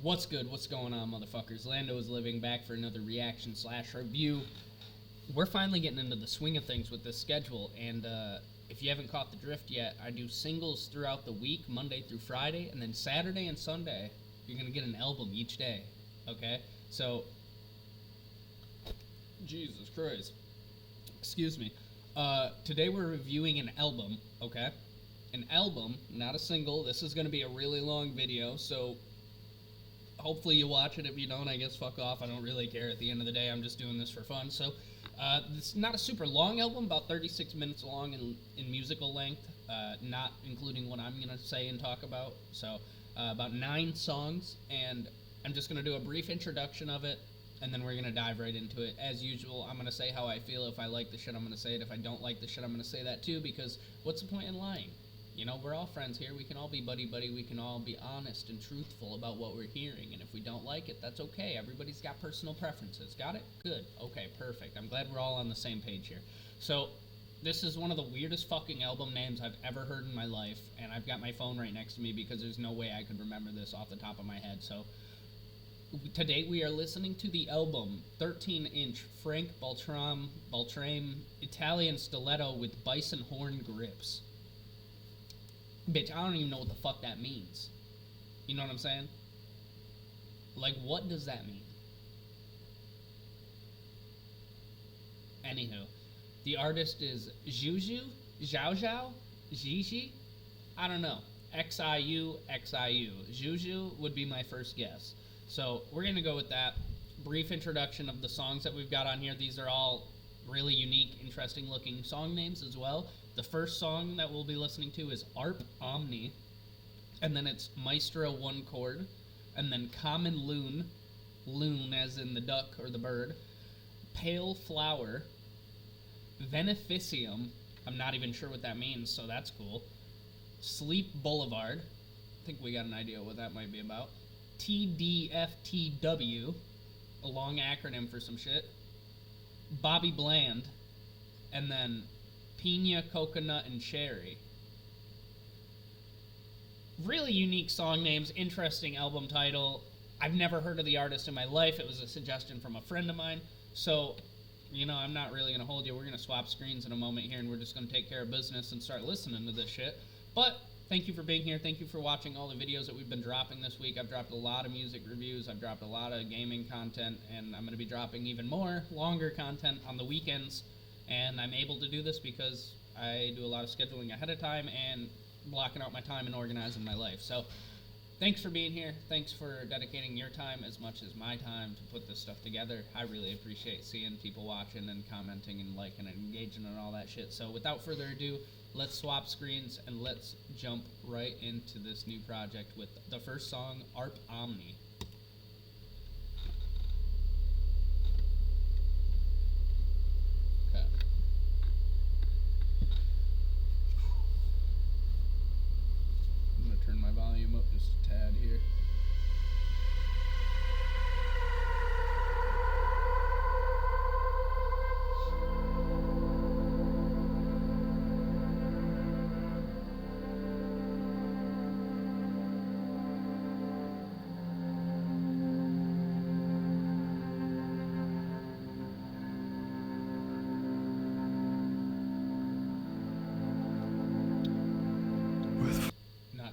What's good? What's going on, motherfuckers? Landoisliving back for another reaction / review. We're finally getting into the swing of things with this schedule, and if you haven't caught the drift yet, I do singles throughout the week, Monday through Friday, and then Saturday and Sunday, you're going to get an album each day, okay? So, Jesus Christ. Excuse me. Today we're reviewing an album, okay? An album, not a single. This is going to be a really long video, so hopefully you watch it. If you don't, I guess fuck off. I don't really care. At the end of the day, I'm just doing this for fun. So, it's not a super long album, about 36 minutes long in musical length, not including what I'm going to say and talk about. So, about 9 songs, and I'm just going to do a brief introduction of it, and then we're going to dive right into it. As usual, I'm going to say how I feel. If I like the shit, I'm going to say it. If I don't like the shit, I'm going to say that too, because what's the point in lying? You know, we're all friends here. We can all be buddy-buddy. We can all be honest and truthful about what we're hearing. And if we don't like it, that's okay. Everybody's got personal preferences. Got it? Good. Okay, perfect. I'm glad we're all on the same page here. So, this is one of the weirdest fucking album names I've ever heard in my life. And I've got my phone right next to me because there's no way I could remember this off the top of my head. So, today we are listening to the album 13-inch Frank Beltrame Italian Stilleto with Bison horn grips. Bitch, I don't even know what the fuck that means. You know what I'm saying? Like, what does that mean? Anywho, the artist is Juju, Zhao, Gigi? I don't know. Xiu. Juju would be my first guess. So, we're going to go with that. Brief introduction of the songs that we've got on here. These are all really unique, interesting looking song names as well. The first song that we'll be listening to is Arp Omni, and then it's Maestro 1 chord, and then Common Loon as in the duck or the bird, Pale Flower, Beneficium, I'm not even sure what that means, so that's cool, Sleep Boulevard, I think we got an idea what that might be about, TDFTW, a long acronym for some shit, Bobby Bland, and then Pina, Coconut, and Cherry. Really unique song names, interesting album title. I've never heard of the artist in my life. It was a suggestion from a friend of mine. So, you know, I'm not really going to hold you. We're going to swap screens in a moment here, and we're just going to take care of business and start listening to this shit. But thank you for being here. Thank you for watching all the videos that we've been dropping this week. I've dropped a lot of music reviews. I've dropped a lot of gaming content, and I'm going to be dropping even more longer content on the weekends. And I'm able to do this because I do a lot of scheduling ahead of time and blocking out my time and organizing my life. So, thanks for being here. Thanks for dedicating your time as much as my time to put this stuff together. I really appreciate seeing people watching and commenting and liking and engaging and all that shit. So, without further ado, let's swap screens and let's jump right into this new project with the first song, Arp Omni. Turn my volume up just a tad here.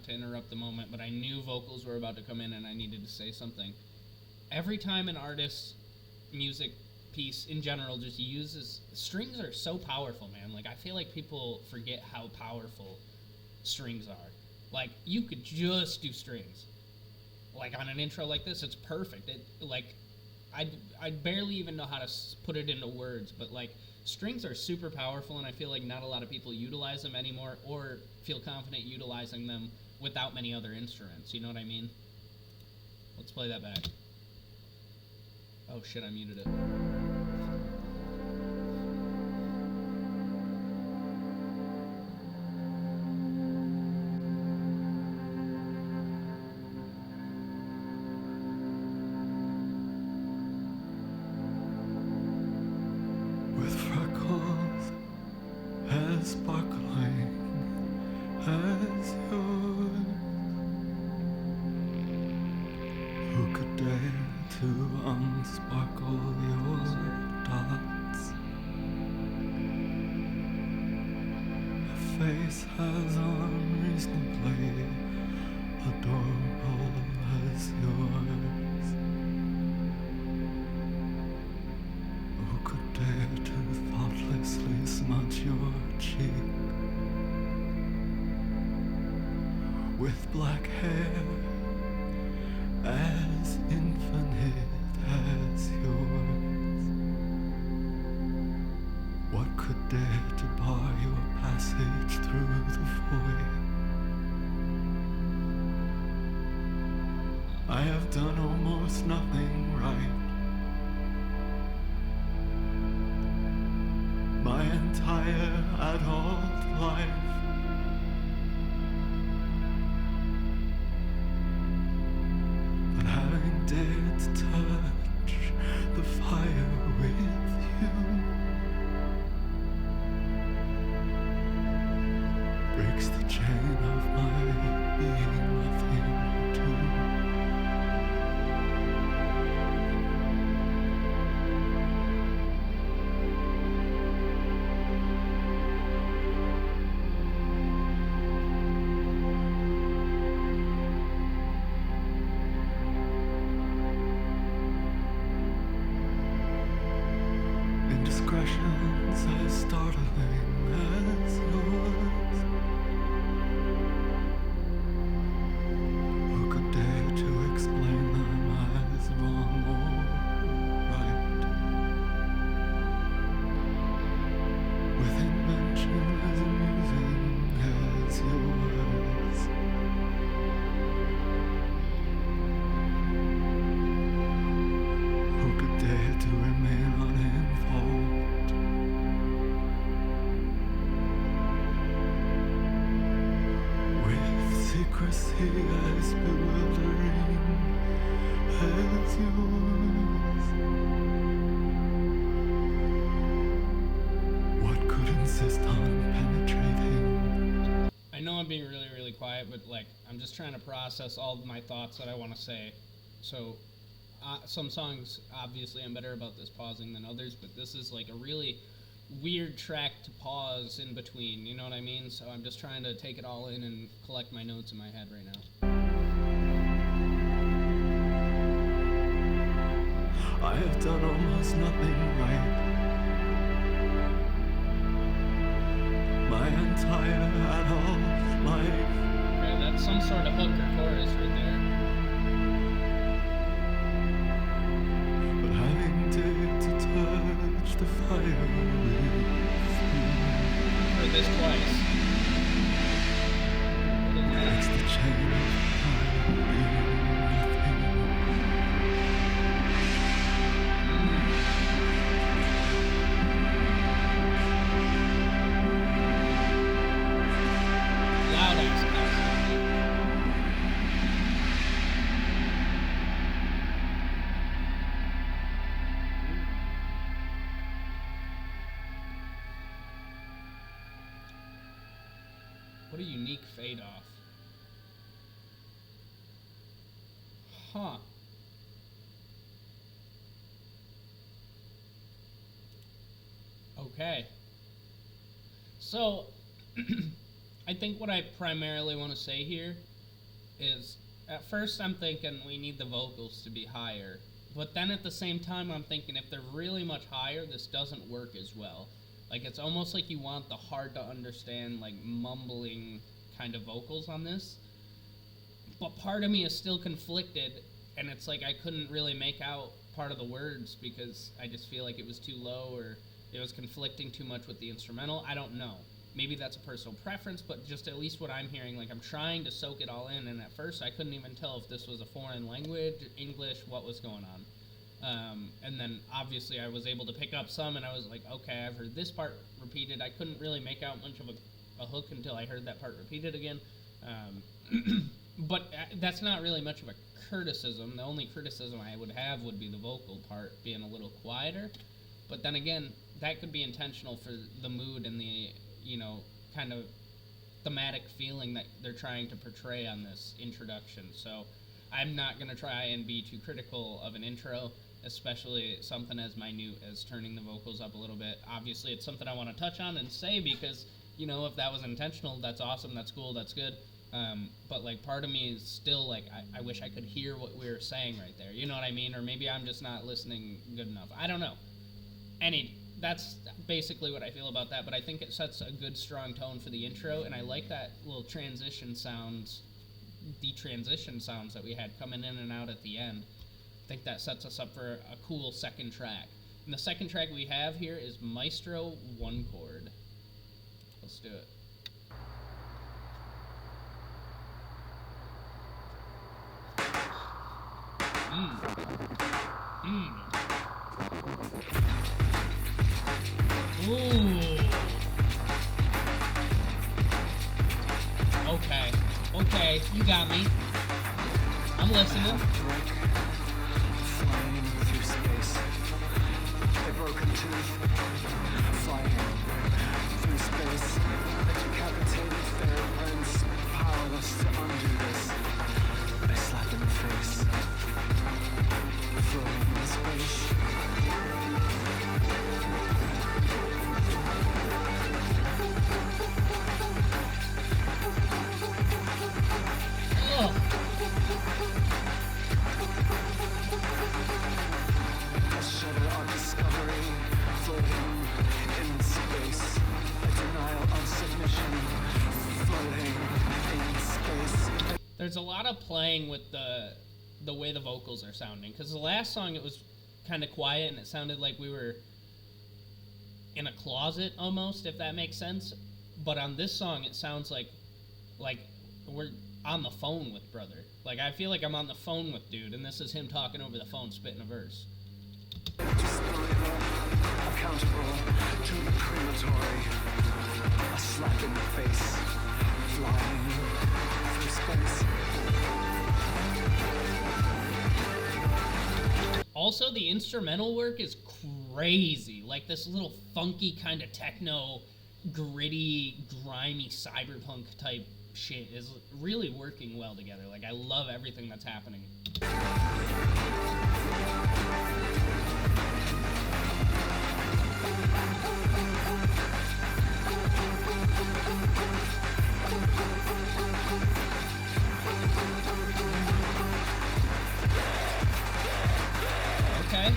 To interrupt the moment, but I knew vocals were about to come in and I needed to say something. Every time an artist's music piece in general just uses strings are so powerful, man. Like, I feel like people forget how powerful strings are. Like, you could just do strings. Like, on an intro like this, it's perfect. I barely even know how to put it into words, but like, strings are super powerful, and I feel like not a lot of people utilize them anymore or feel confident utilizing them without many other instruments, you know what I mean? Let's play that back. Oh shit, I muted it. With freckles as sparkling as yours, who could dare to unsparkle your dots? A face as unreasonably adorable as yours. Who could dare to thoughtlessly smudge your cheek with black hair as infinite as yours? What could dare to bar your passage through the void? I have done almost nothing right. My entire adult life. But having dared to touch the fire with you breaks the chain of my being nothing to. Indiscretions as startling as yours. Who could dare to explain them as wrong or right? With invention as amusing as yours. Who could dare to remain uninvolved? With secrecy as bewildering as yours. What could insist on penetrating? I know I'm being really, really quiet, but like I'm just trying to process all of my thoughts that I want to say. So, some songs, obviously, I'm better about this pausing than others, but this is like a really weird track to pause in between. You know what I mean? So I'm just trying to take it all in and collect my notes in my head right now. I have done almost nothing right. My entire adult life. Okay, that's some sort of hook or chorus right there. But having dared to touch the fire with you Heard this twice. What is that? breaks the chain of time being nothing. Loud ass house. What a unique fade off. Huh. Okay. So, I think what I primarily want to say here is, at first I'm thinking we need the vocals to be higher, but then at the same time I'm thinking if they're really much higher, this doesn't work as well. Like, it's almost like you want the hard to understand, like, mumbling kind of vocals on this, but part of me is still conflicted, and it's like I couldn't really make out part of the words because I just feel like it was too low or it was conflicting too much with the instrumental. I don't know. Maybe that's a personal preference, but just at least what I'm hearing, like I'm trying to soak it all in, and at first I couldn't even tell if this was a foreign language, English, what was going on. And then obviously I was able to pick up some, and I was like, okay, I've heard this part repeated. I couldn't really make out much of a hook until I heard that part repeated again. But that's not really much of a criticism. The only criticism I would have would be the vocal part being a little quieter. But then again, that could be intentional for the mood and the, you know, kind of thematic feeling that they're trying to portray on this introduction. So I'm not going to try and be too critical of an intro, especially something as minute as turning the vocals up a little bit. Obviously, it's something I want to touch on and say because, you know, if that was intentional, that's awesome, that's cool, that's good. But, like, part of me is still, like, I wish I could hear what we were saying right there. You know what I mean? Or maybe I'm just not listening good enough. I don't know. That's basically what I feel about that, but I think it sets a good, strong tone for the intro, and I like that little transition sounds, the transition sounds that we had coming in and out at the end. I think that sets us up for a cool second track. And the second track we have here is Maestro 1 chord. Let's do it. Ooh. Okay, you got me. I'm listening. Flying through space. A broken tooth. Flying through space. A decapitated fair prince. Powerless to undo this. A slap in the face. Floating in space. A shudder of discovery, floating in space. A denial of submission, floating in space. There's a lot of playing with the way the vocals are sounding, because the last song it was kind of quiet and it sounded like we were in a closet almost, if that makes sense. But on this song it sounds like we're on the phone with brother. Like, I feel like I'm on the phone with dude, and this is him talking over the phone, spitting a verse. Accountable to the crematory. A slap in the face, flying through space. Also, the instrumental work is crazy. Like, this little funky kind of techno, gritty, grimy, cyberpunk type shit is really working well together. Like, I love everything that's happening. Okay.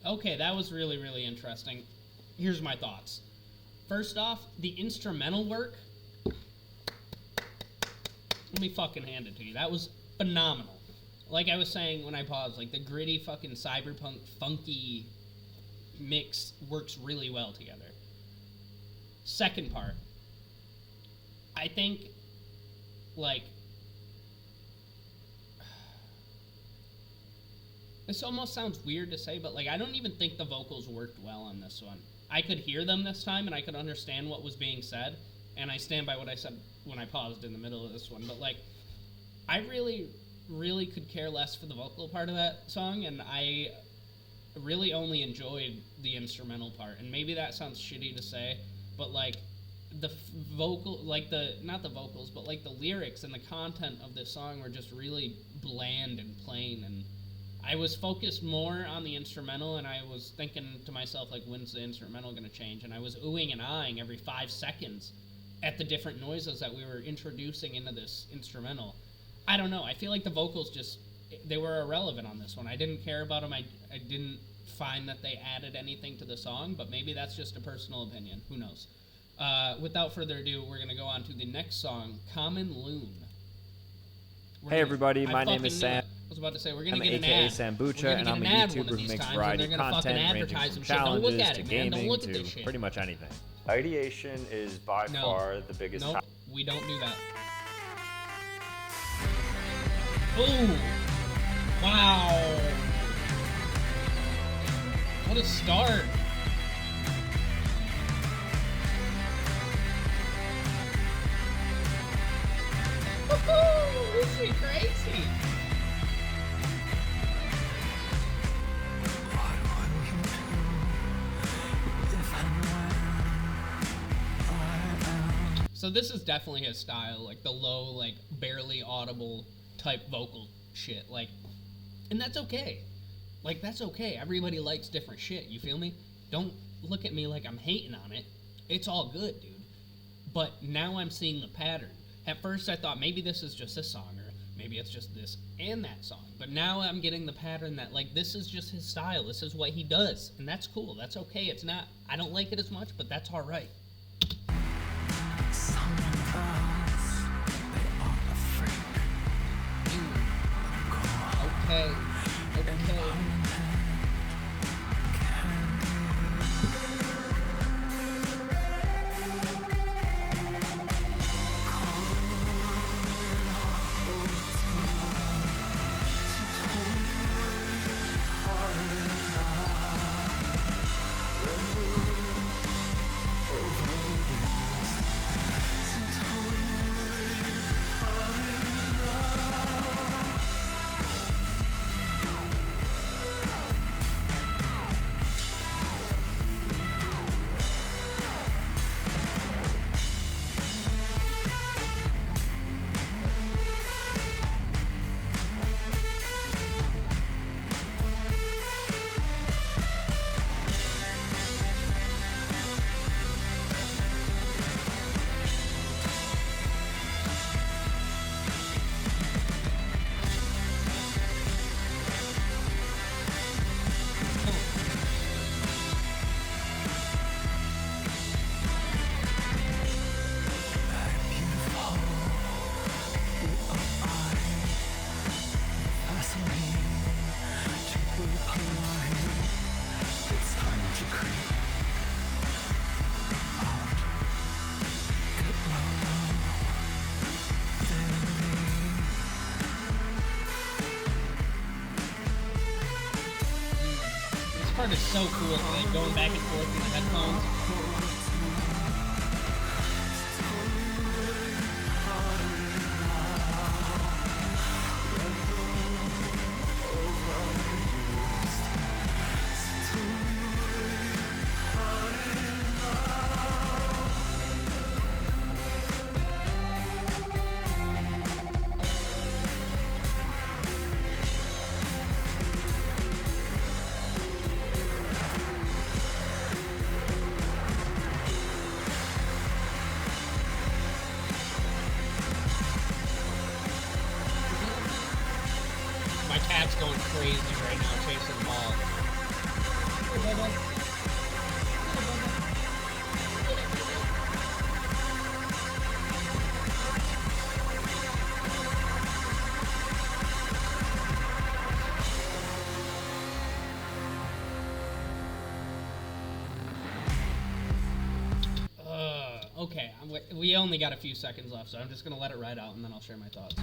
Okay, that was really, really interesting. Here's my thoughts. First off, the instrumental work Let me fucking hand it to you. That was phenomenal. Like I was saying when I paused, like the gritty fucking cyberpunk funky mix works really well together. Second part, I think, like, this almost sounds weird to say, but like I don't even think the vocals worked well on this one. I could hear them this time and I could understand what was being said, and I stand by what I said when I paused in the middle of this one, but like I really could care less for the vocal part of that song, and I really only enjoyed the instrumental part. And maybe that sounds shitty to say, but like the vocal, like the, not the vocals, but like the lyrics and the content of this song were just really bland and plain, and I was focused more on the instrumental, and I was thinking to myself, like, when's the instrumental going to change? And I was oohing and ahhing every 5 seconds at the different noises that we were introducing into this instrumental. I don't know. I feel like the vocals just, they were irrelevant on this one. I didn't care about them. I didn't find that they added anything to the song, but maybe that's just a personal opinion. Who knows? Without further ado, we're going to go on to the next song, Common Loon. Hey everybody, my name is Sam. I was about to say, we're going to I'm get an AKA ad. Sambucha, and I'm a YouTuber who makes variety content ranging from challenges to gaming to pretty much anything. Ideation is by far the biggest. Nope, we don't do that. Ooh! Wow! What a start! Woohoo! This is crazy! So this is definitely his style, like the low, like barely audible type vocal shit, like, and that's okay. Like, that's okay. Everybody likes different shit, you feel me? Don't look at me like I'm hating on it. It's all good, dude. But now I'm seeing the pattern. At first I thought maybe this is just this song, or maybe it's just this and that song. But now I'm getting the pattern that, like, this is just his style. This is what he does. And that's cool. That's okay. It's not, I don't like it as much, but that's alright. Okay. Part is so cool, like going back and forth in the headphones. My cat's going crazy right now, chasing the ball. We only got a few seconds left, so I'm just going to let it ride out, and then I'll share my thoughts.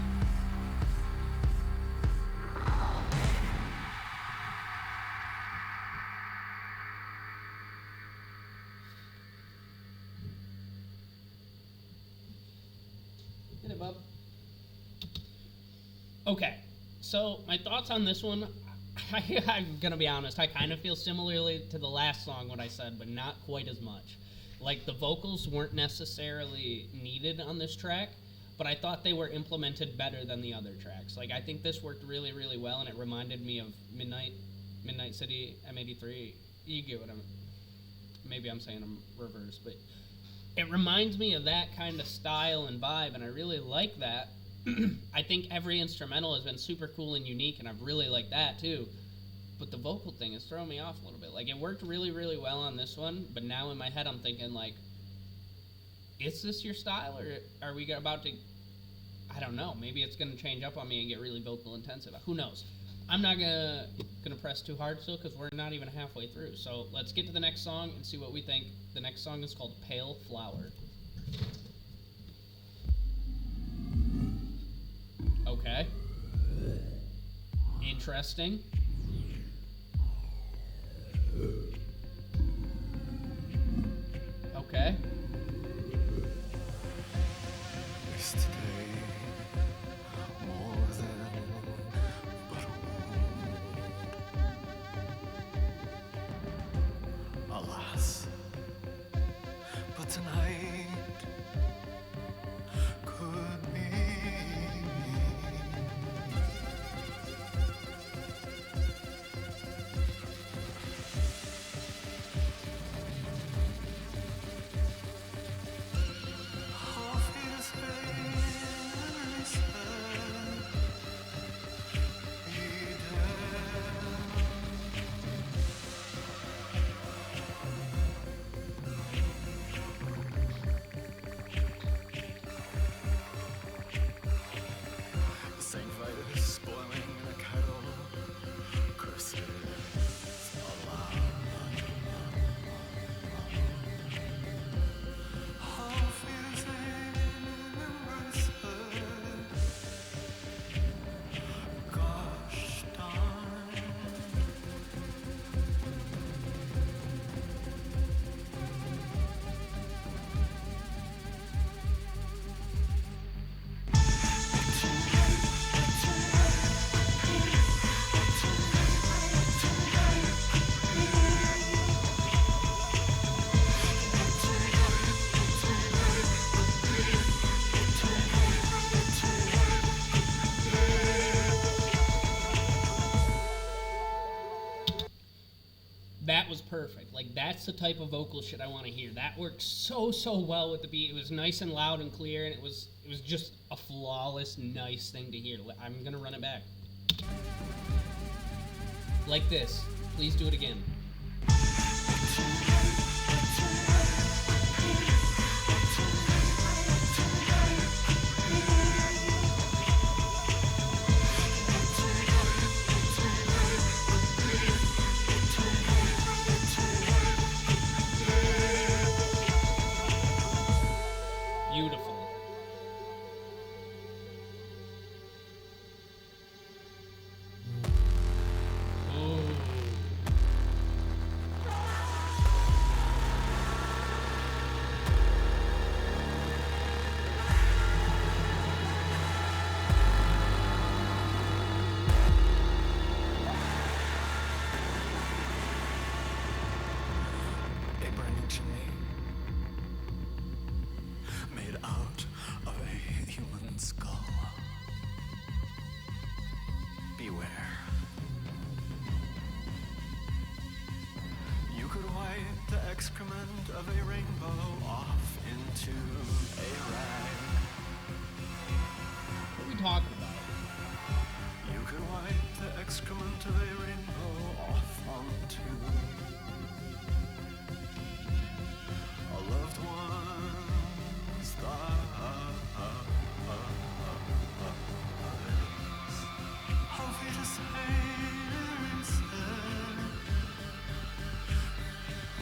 Hit it, bub. Okay, so my thoughts on this one, I'm going to be honest, I kind of feel similarly to the last song, what I said, but not quite as much. Like, the vocals weren't necessarily needed on this track, but I thought they were implemented better than the other tracks. Like, I think this worked really, really well, and it reminded me of Midnight City, M83. You get what maybe I'm saying them reverse, but it reminds me of that kind of style and vibe, and I really like that. I think every instrumental has been super cool and unique, and I've really liked that, too. But the vocal thing is throwing me off a little bit. Like, it worked really, really well on this one, but now in my head I'm thinking, like, is this your style, or are we about to... I don't know. Maybe it's going to change up on me and get really vocal intensive. Who knows? I'm not gonna press too hard still, because we're not even halfway through. So let's get to the next song and see what we think. The next song is called Pale Flower. Okay. Interesting. Okay. Yesterday, more than but a wound. Alas, but tonight could be. That was perfect. Like, that's the type of vocal shit I want to hear. That worked so well with the beat. It was nice and loud and clear, and it was just a flawless, nice thing to hear. I'm gonna run it back. Like this. Please do it again. Beautiful. Oh. A burning chimney made out of a human skull. Beware. You could wipe the excrement of a rainbow off into a rag. What are we talking about? You could wipe the excrement of a rainbow off onto a loved one's thighs. How for you to say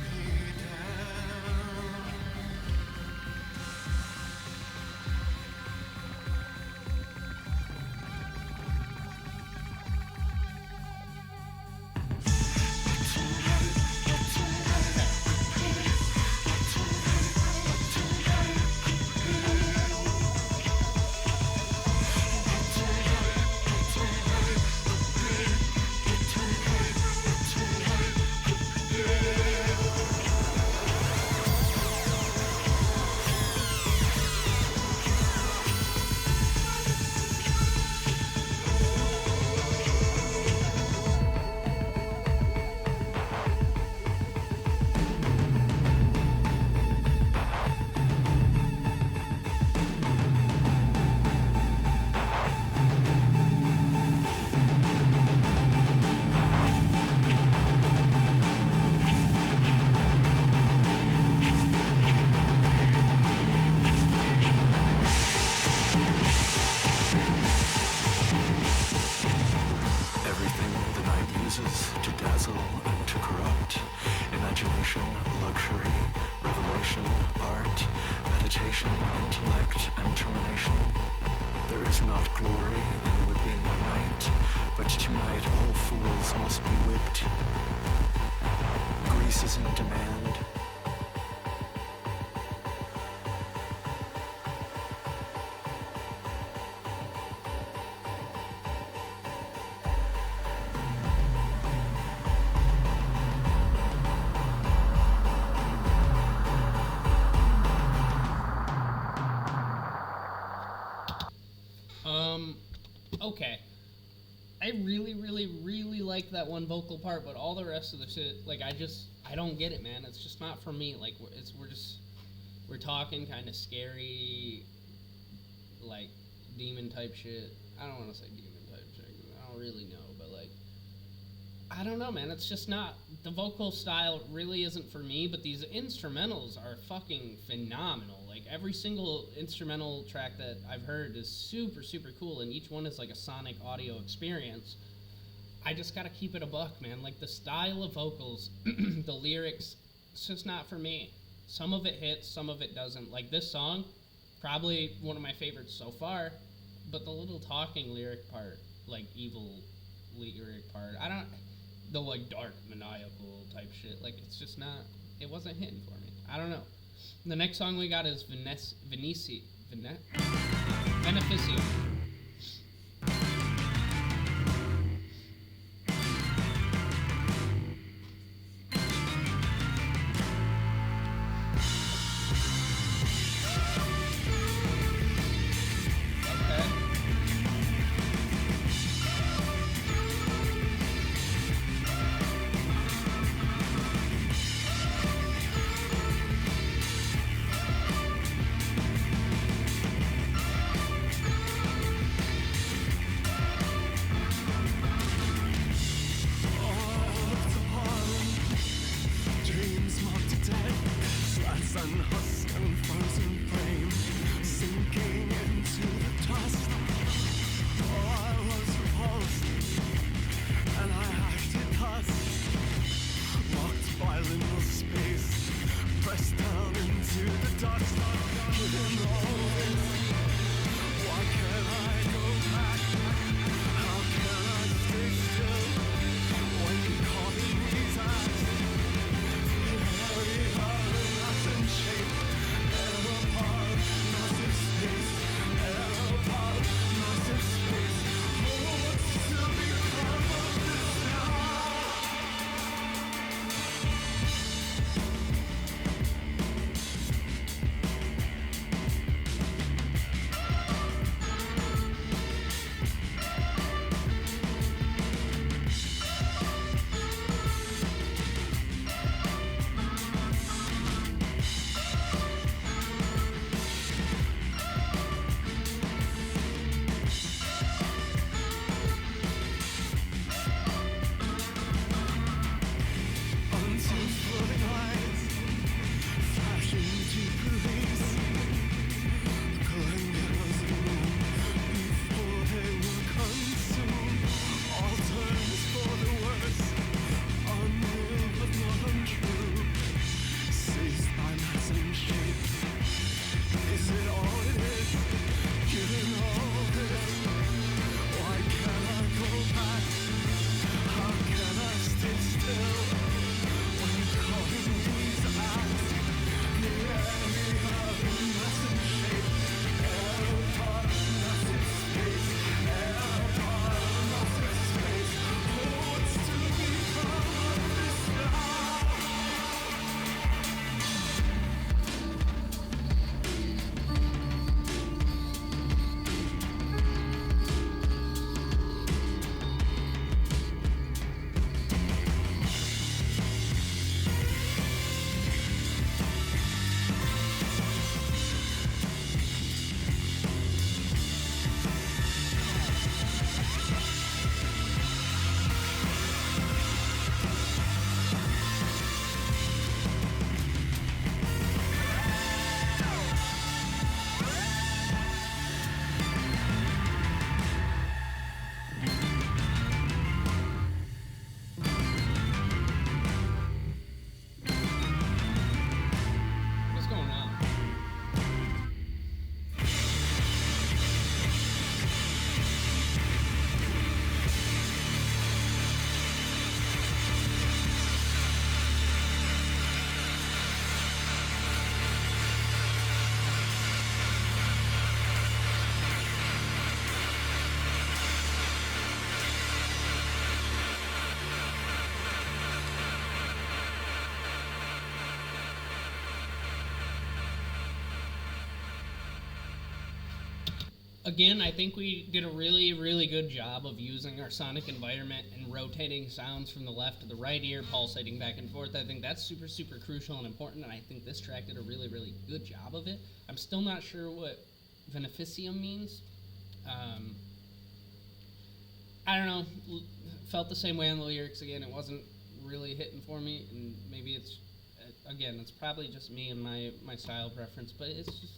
me down. is not glory, and would be no right, but tonight all fools must be whipped. Grease is in demand. Okay. I really like that one vocal part, but all the rest of the shit, like, I don't get it, man. It's just not for me. Like, we're talking kind of scary, like, demon type shit. I don't want to say demon type shit. I don't really know, but, like, I don't know, man. It's just not, the vocal style really isn't for me, but these instrumentals are fucking phenomenal. Like, every single instrumental track that I've heard is super cool, and each one is like a sonic audio experience. I just gotta keep it a buck, man. Like, the style of vocals, the lyrics, it's just not for me. Some of it hits, some of it doesn't. Like, this song, probably one of my favorites so far, but the little talking lyric part, like, evil lyric part, the, like, dark, maniacal type shit, like, it's just not, it wasn't hitting for me. I don't know. The next song we got is Beneficio. again, I think we did a really, really good job of using our sonic environment and rotating sounds from the left to the right ear, pulsating back and forth. I think that's super, super crucial and important, and I think this track did a really, really good job of it. I'm still not sure what beneficium means. I don't know. Felt the same way on the lyrics again. It wasn't really hitting for me, and maybe it's, again, it's probably just me and my style preference, but it's just,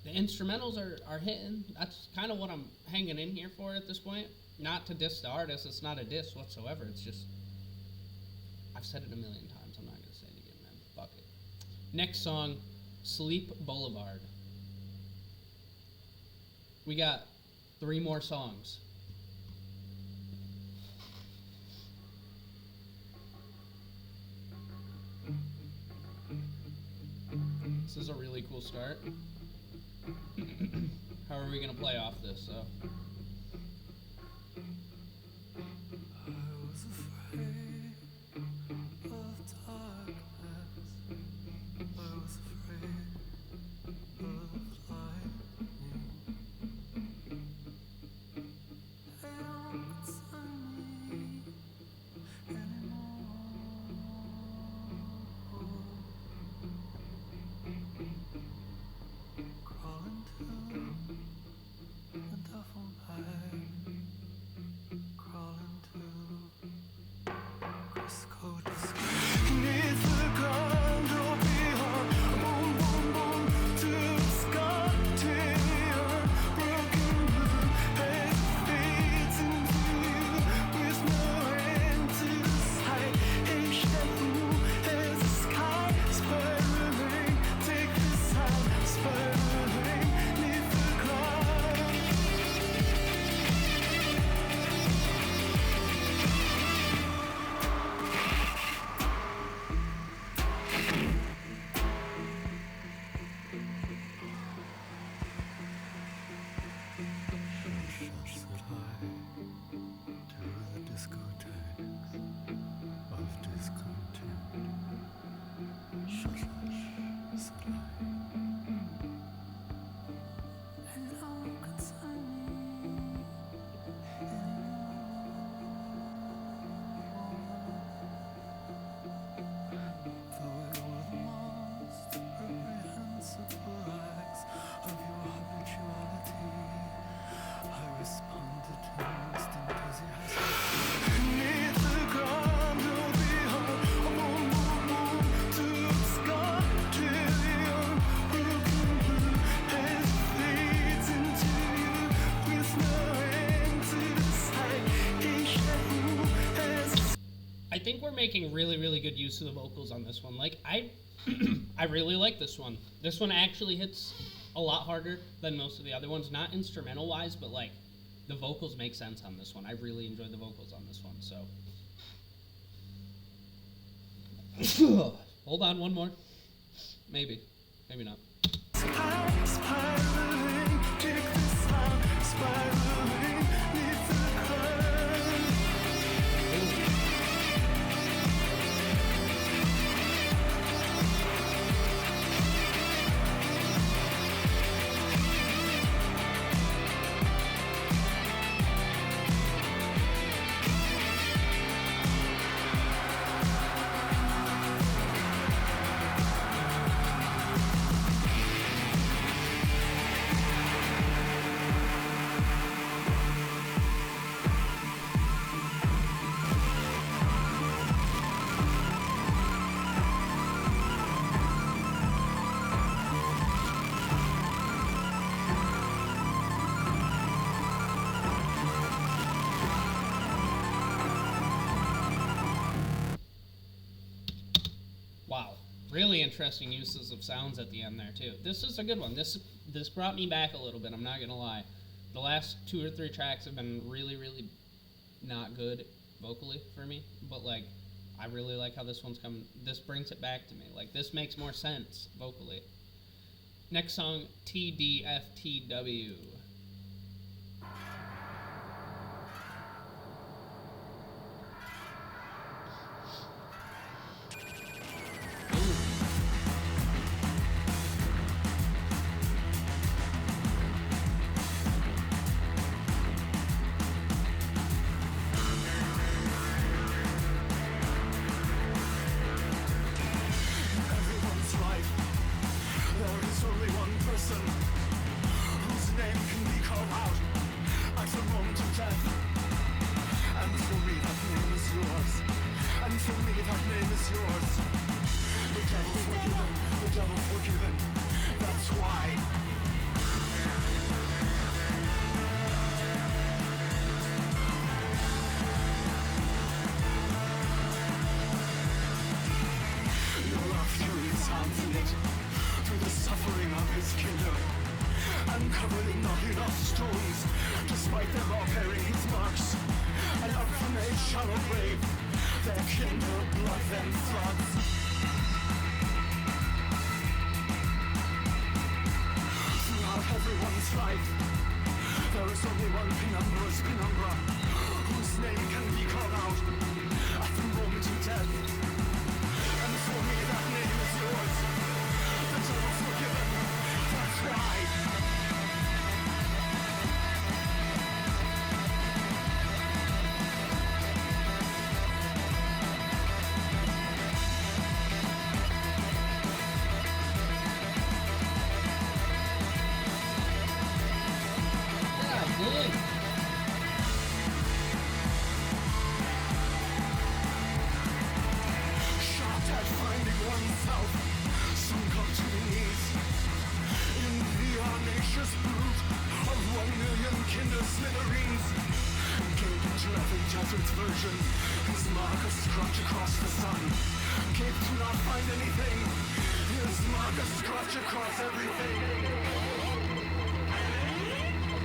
the instrumentals are hitting. That's kind of what I'm hanging in here for at this point. Not to diss the artist. It's not a diss whatsoever. It's just, I've said it a million times. I'm not going to say it again, man. Fuck it. Next song, Sleep Boulevard. We got 3 more songs. This is a really cool start. How are we going to play off this, though? I was afraid of darkness. I was afraid of lightning. They don't concern me anymore. Crawling to the duffel bag. Crawling to Crisco disco. Neath the ground or beyond. Boom, boom, boom. To the sky. Till broken blue. Head fades into you. With no end to the sight. Hey, shadow as the sky. Spiraling. Take this out. Spiraling. Neath the ground. Shush that I to the discotheques of discontent. Shush, said I. And it don't concern me though it were the most reprehensible acts of your habituality, I responded to instant enthusiasm. Neath the ground or beyond, boom, boom, boom, to the sky, trillion, broken blue, head fades into you, with no end to the sight. Each shadow has I think we're making really, really good use of the vocals on this one. Like, I really like this one. This one actually hits a lot harder than most of the other ones. Not instrumental-wise, but, like, the vocals make sense on this one. I really enjoyed the vocals on this one, so. Hold on, one more. Maybe. Maybe not. spiraling, kick this out, spiraling, neath the ground. Wow. Really interesting uses of sounds at the end there, too. This is a good one. This brought me back a little bit, I'm not going to lie. The last 2 or 3 tracks have been really, really not good vocally for me, but, like, I really like how this one's coming. This brings it back to me. Like, this makes more sense vocally. Next song, TDFTW. light through the suffering of his kingdom, and covered in not enough stones, despite them all bearing his marks. And up from a shallow grave, their kindled blood then floods. Throughout everyone's life, there is only one penumbra's penumbra, whose name can be called out at the moment of death. And for me that name is yours, the devil forgiven, that's why.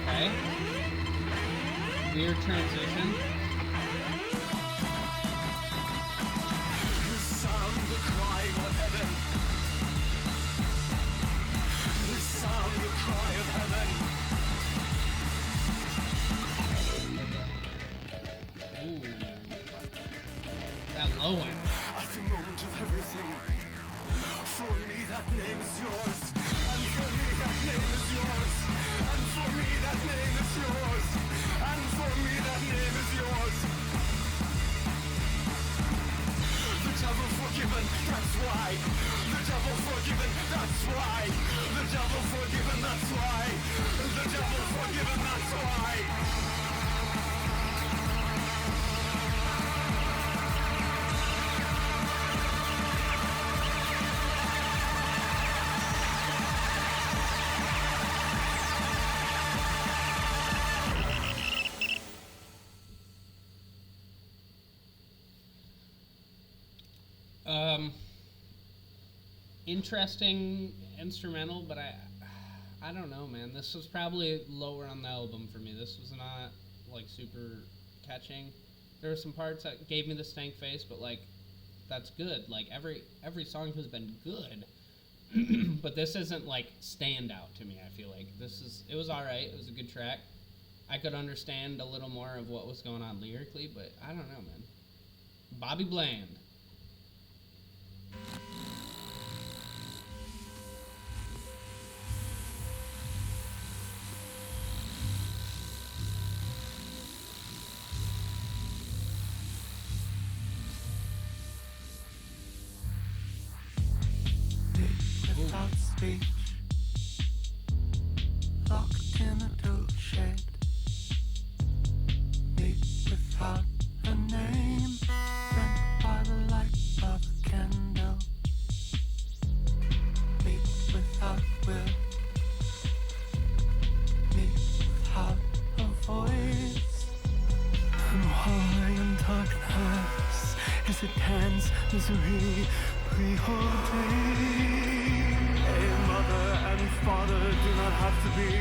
Okay. Weird transition. Sound the cry of heaven. Sound the cry of heaven. Ooh. That low one. At the moment of everything, for me that name is yours, and for me that name is yours, and for me that name is yours, and for me that name is yours. The devil forgiven, that's why. The devil forgiven, that's why. The devil forgiven, that's why. The devil forgiven, that's why. Interesting instrumental, but I don't know, man. This was probably lower on the album for me. This was not like super catching. There were some parts that gave me the stank face, but like that's good. Like every song has been good, but this isn't like standout to me. I feel like it was all right. It was a good track. I could understand a little more of what was going on lyrically, but I don't know, man. Bobby Bland. Without speech, locked in a tool shed. Meet without a name, bent by the light of a candle. Meet without will, meet without a voice. And why in darkness is it hands misery preholding? A mother and father do not have to be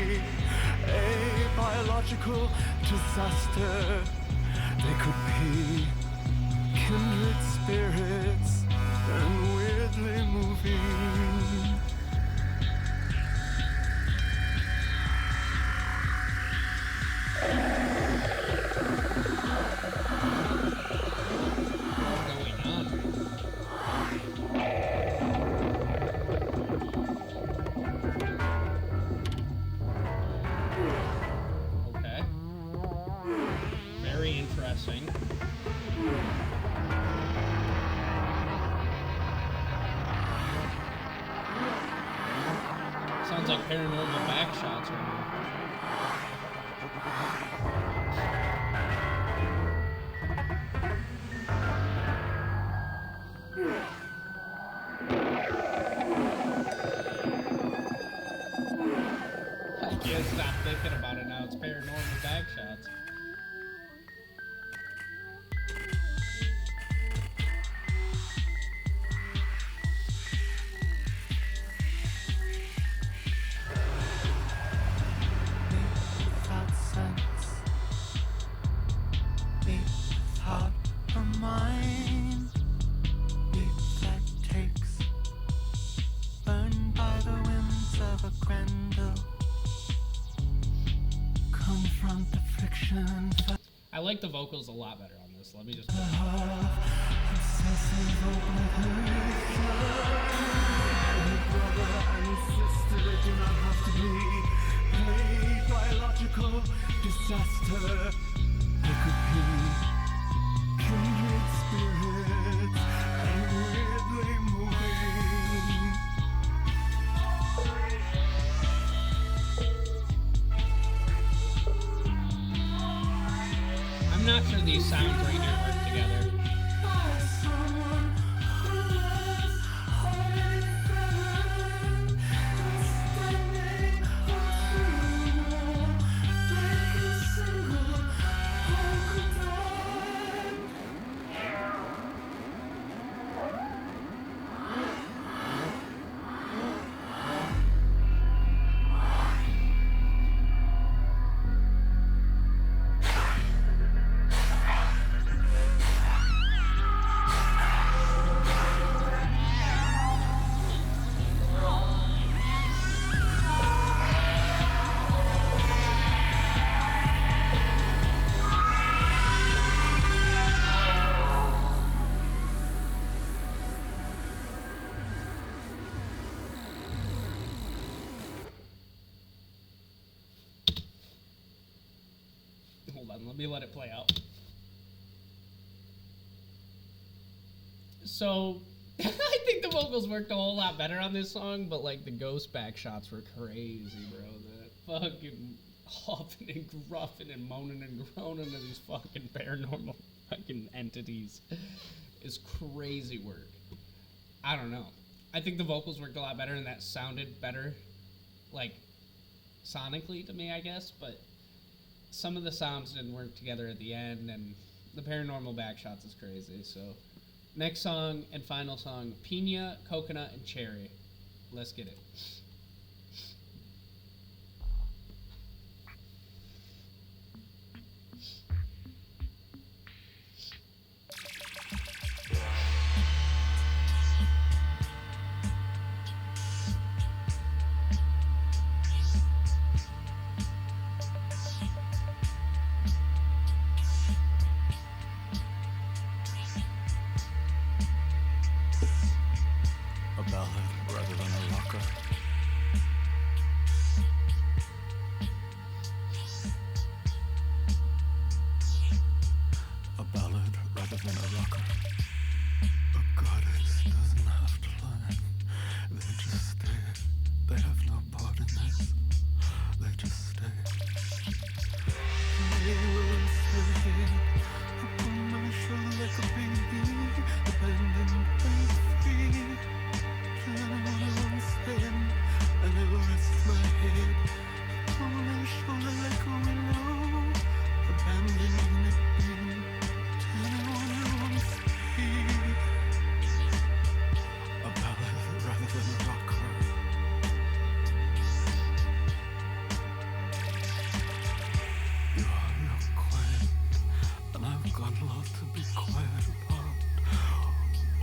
a biological disaster. They could be kindred spirits and weirdly moving. Sounds like paranormal back shots right now. I can't stop thinking about it now. It's paranormal back shots. I like the vocals a lot better on this. Let me just. Biological disaster. They could be kindred spirits and weirdly moving. I'm not sure these sounds right here work together. Hold on, let me let it play out. So, I think the vocals worked a whole lot better on this song, but like the ghost back shots were crazy, bro. The fucking huffing and gruffing and moaning and groaning of these fucking paranormal fucking entities is crazy work. I don't know. I think the vocals worked a lot better and that sounded better, like, sonically to me, I guess, but some of the sounds didn't work together at the end, and the paranormal backshots is crazy. So, next song and final song, Pina, Coconut, and Cherry. Let's get it. A ballad rather than a rocker. A ballad rather than a rocker. A goddess doesn't have to learn. They just stay. They have no part in this. They just stay. They will stay upon my shoulder like a baby, abandoned and free. And I will rest my head on my shoulder like a willow, abandoning it in anyone who wants to be. A ballad rather than a rocker. You're quiet, and I've got a lot to be quiet about.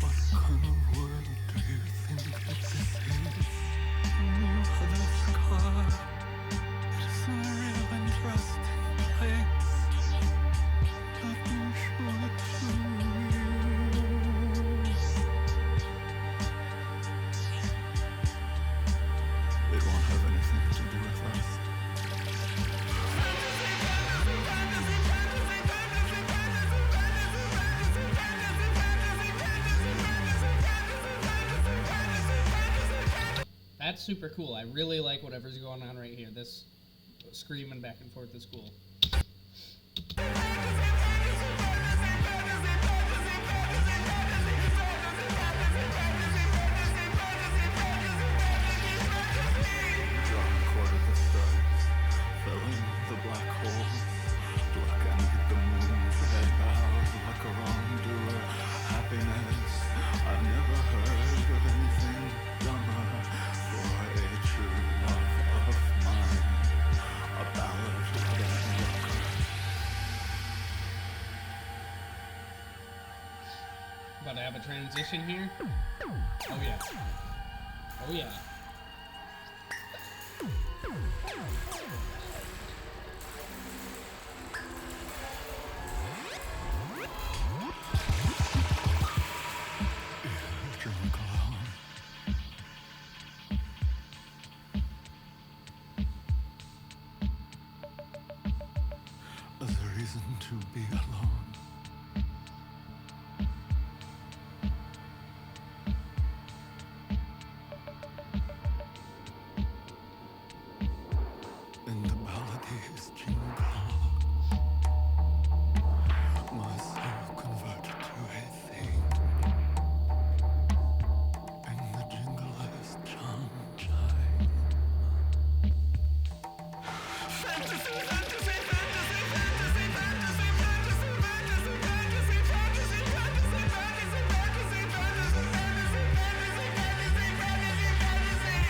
What kind of world do you think that this is? The scar. It's a real interesting place. Let me show it to you. It won't have anything to do with us. That's super cool. I really like whatever's going on right here. This screaming back and forth is cool. About to have a transition here. Oh yeah. Oh yeah. reason to be alone. In the melodies jingle, my soul converted to a thing. In the jinglest chime. Fantasy, fantasy, fantasy, fantasy, fantasy, fantasy, fantasy, fantasy, fantasy, fantasy, fantasy, fantasy, fantasy, fantasy,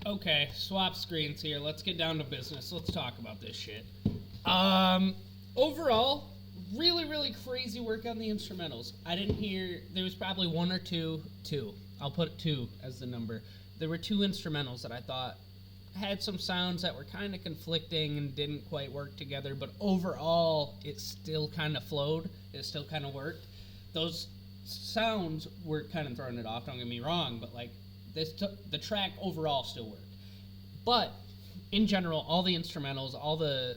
Okay, swap screens here. Let's get down to business. Let's talk about this shit. Overall, really, really crazy work on the instrumentals. I didn't hear, there was probably one or two. I'll put 2 as the number. There were 2 instrumentals that I thought had some sounds that were kind of conflicting and didn't quite work together, but overall, it still kind of flowed. It still kind of worked. Those sounds were kind of throwing it off, don't get me wrong, but like, the track overall still worked. But in general, all the instrumentals, all the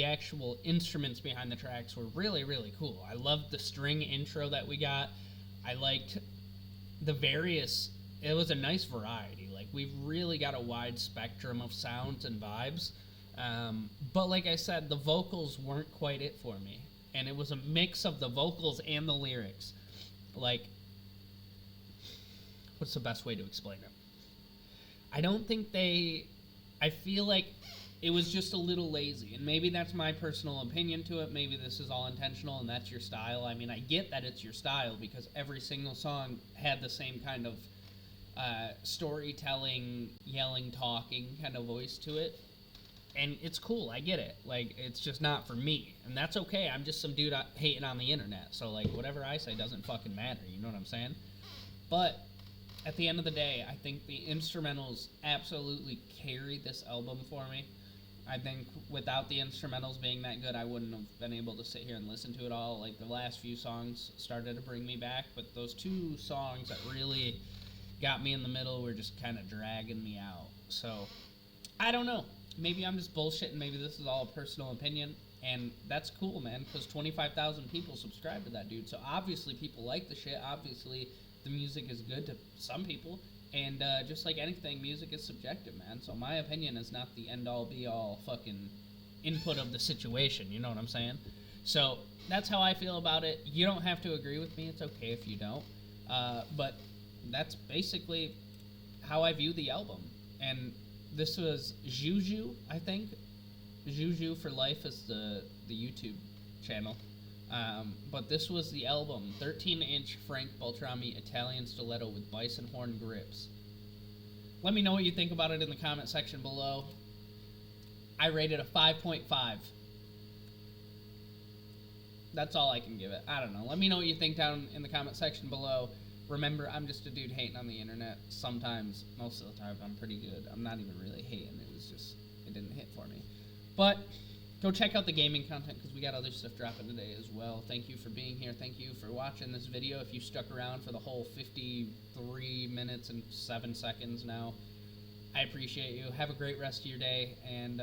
actual instruments behind the tracks were really, really cool. I loved the string intro that we got. I liked the various, it was a nice variety. Like, we've really got a wide spectrum of sounds and vibes. But like I said, the vocals weren't quite it for me. And it was a mix of the vocals and the lyrics. Like, what's the best way to explain it? I feel like it was just a little lazy, and maybe that's my personal opinion to it. Maybe this is all intentional and that's your style. I mean, I get that it's your style because every single song had the same kind of storytelling, yelling, talking kind of voice to it. And it's cool, I get it. Like, it's just not for me. And that's okay, I'm just some dude hating on the internet. So, like, whatever I say doesn't fucking matter, you know what I'm saying? But at the end of the day, I think the instrumentals absolutely carried this album for me. I think without the instrumentals being that good, I wouldn't have been able to sit here and listen to it all. Like, the last few songs started to bring me back, but those 2 songs that really got me in the middle were just kind of dragging me out. So, I don't know. Maybe I'm just bullshitting. Maybe this is all a personal opinion. And that's cool, man, because 25,000 people subscribe to that dude. So obviously people like the shit. Obviously the music is good to some people. And just like anything, music is subjective, man. So my opinion is not the end-all, be-all fucking input of the situation. You know what I'm saying? So that's how I feel about it. You don't have to agree with me. It's okay if you don't. But that's basically how I view the album. And this was Juju, I think. Juju for Life is the YouTube channel. But this was the album, 13-inch Frank Beltrame Italian Stilleto with Bison horn grips. Let me know what you think about it in the comment section below. I rated a 5.5. That's all I can give it. I don't know. Let me know what you think down in the comment section below. Remember, I'm just a dude hating on the internet. Sometimes, most of the time, I'm pretty good. I'm not even really hating. It was just, it didn't hit for me. But go check out the gaming content because we got other stuff dropping today as well. Thank you for being here. Thank you for watching this video. If you stuck around for the whole 53 minutes and 7 seconds now, I appreciate you. Have a great rest of your day, and